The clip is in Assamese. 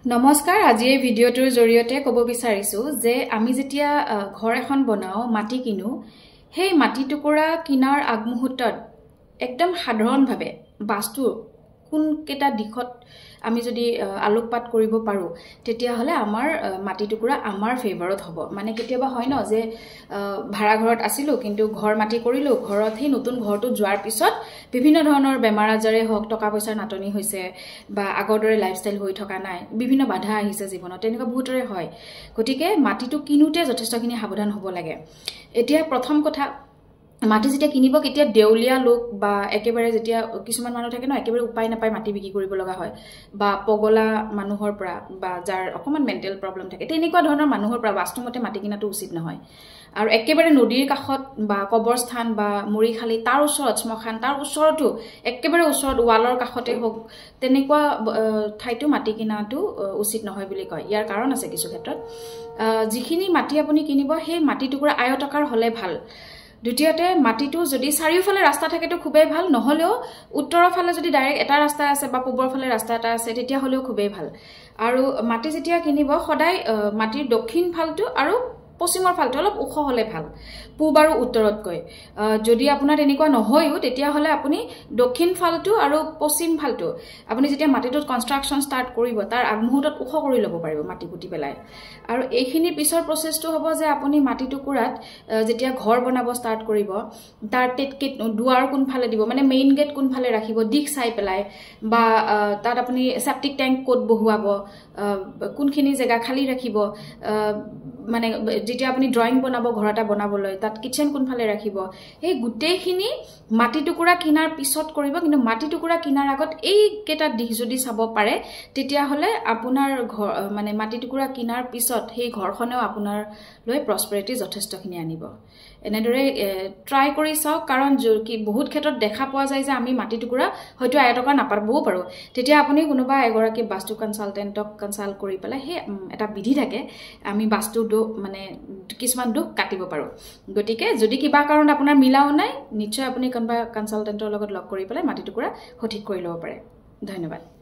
নমস্কাৰ আজি এই ভিডিওটোৰ জৰিয়তে ক'ব বিচাৰিছো যে আমি যেতিয়া ঘৰ এখন বনাও মাটি কিনো সেই মাটি টুকুৰা কিনাৰ আগমুহূৰ্তত একদম সাধাৰণভাৱে বাস্তু কোন কেটা দিখত আমি যদি আলোকপাত কৰিব পাৰো তেতিয়া হলে আমাৰ মাটি টুকুৰা আমাৰ ফেভাৰত হ'ব মানে কেতিয়াবা হয় ন যে ভাড়া ঘৰত আছিলো কিন্তু ঘৰ মাটি কৰিলো ঘৰত হে নতুন ঘৰটো যোৱাৰ পিছত বিভিন্ন ধৰণৰ বেমাৰ আজাৰে হওক টকা পইচাৰ নাটনি হৈছে বা আগৰ দৰে লাইফষ্টাইল হৈ থকা নাই বিভিন্ন বাধা আহিছে জীৱনত তেনেকুৱা বহুতৰে হয় গতিকে মাটিটো কিনুতে যথেষ্টখিনি সাৱধান হ'ব লাগে এতিয়া প্ৰথম কথা মাটি যেতিয়া কিনিব কেতিয়া দেউলিয়া লোক বা একেবাৰে যেতিয়া কিছুমান মানুহ থাকে ন একেবাৰে উপায় নাপায় মাটি বিক্ৰী কৰিব লগা হয় বা পগলা মানুহৰ পৰা বা যাৰ অকমান মেন্টেল প্ৰবলেম থাকে তেনেকুৱা ধৰণৰ মানুহৰ পৰা বাস্তুমতে মাটি কিনাটো উচিত নহয় আৰু একেবাৰে নদীৰ কাষত বা কবৰস্থান বা মৰিখালি তাৰ ওচৰত শ্মশান তাৰ ওচৰতো একেবাৰে ওচৰত ওয়ালৰ কাষতে হোক তেনেকুৱা ঠাইটো মাটি কিনাটো উচিত নহয় বুলি কয় ইয়াৰ কাৰণ আছে কিছু ক্ষেত্ৰত যিখিনি মাটি আপুনি কিনিব সেই মাটি টুকুৰা আয়তাকাৰ হলে ভাল দ্বিতীয়তে মাটিটো যদি চাৰিওফালে ৰাস্তা থাকেটো খুবেই ভাল নহলেও উত্তৰৰ ফালে যদি ডাইৰেক্ট এটা ৰাস্তা আছে বা পূবৰ ফালে ৰাস্তা এটা আছে তেতিয়া হলেও খুবেই ভাল আৰু মাটি যেতিয়া কিনিব সদায় মাটিৰ দক্ষিণ ফালটো আৰু পশ্চিমৰ ফালটো অলপ ওখ হলে ভাল পূব আৰু উত্তৰতকৈ যদি আপোনাৰ তেনেকুৱা নহয়ও তেতিয়া হলে আপুনি দক্ষিণ ফালটো আৰু পশ্চিম ফালটো আপুনি যেতিয়া মাটিটোত কনষ্ট্ৰাকচন ষ্টাৰ্ট কৰিব তাৰ আগমুহূৰ্তত ওখ কৰি ল'ব পাৰিব মাটি পুতি পেলাই আৰু এইখিনি পিছৰ প্ৰসেসটো হ'ব যে আপুনি মাটি টুকুৰাত যেতিয়া ঘৰ বনাব ষ্টাৰ্ট কৰিব তাৰ দুৱাৰ কোন ফালে দিব মানে মেইন গেট কোন ফালে ৰাখিব দিশ চাই পেলাই বা তাত আপুনি সেপ্টিক ট্যাঙ্ক কোড বহুৱাব কোনখিনি জায়গা খালি ৰাখিব মানে যেতিয়া আপুনি ড্ৰয়িং বনাব ঘৰ এটা বনাবলৈ তাত কিচেন কোন ফালে ৰাখিব এই গুটেইখিনি মাটি টুকুৰা কিনাৰ পিছত কৰিব কিন্তু মাটি টুকুৰা কিনাৰ আগত এই কেটা দিশ যদি চাব পাৰে তেতিয়া হলে আপোনাৰ ঘৰ মানে মাটি টুকুৰা কিনাৰ পিছত সেই ঘৰখনেও আপোনাৰ লৈ প্ৰসপেৰিটি যথেষ্টখিনি আনিব এনেদৰে ট্ৰাই কৰি চাওক কাৰণ কি বহুত ক্ষেত্ৰত দেখা পোৱা যায় যে আমি মাটি টুকুৰা হয়তো আয়তকাৰ নাপাবও পাৰো তেতিয়া আপুনি কোনোবা এগৰাকী বাস্তু কনসালটেন্টক কনসাল্ট কৰি পেলাই হে এটা বিধি থাকে আমি বাস্তু মানে কিছুমান দুখ কাটিব পাৰো গতিকে যদি কিবা কাৰণ আপোনাৰ মিলাও নাই নিশ্চয় আপুনি কোনোবা কনসালটেন্টৰ লগত লগ কৰি পেলাই মাটি টুকুৰা সঠিক কৰি ল'ব পাৰে ধন্যবাদ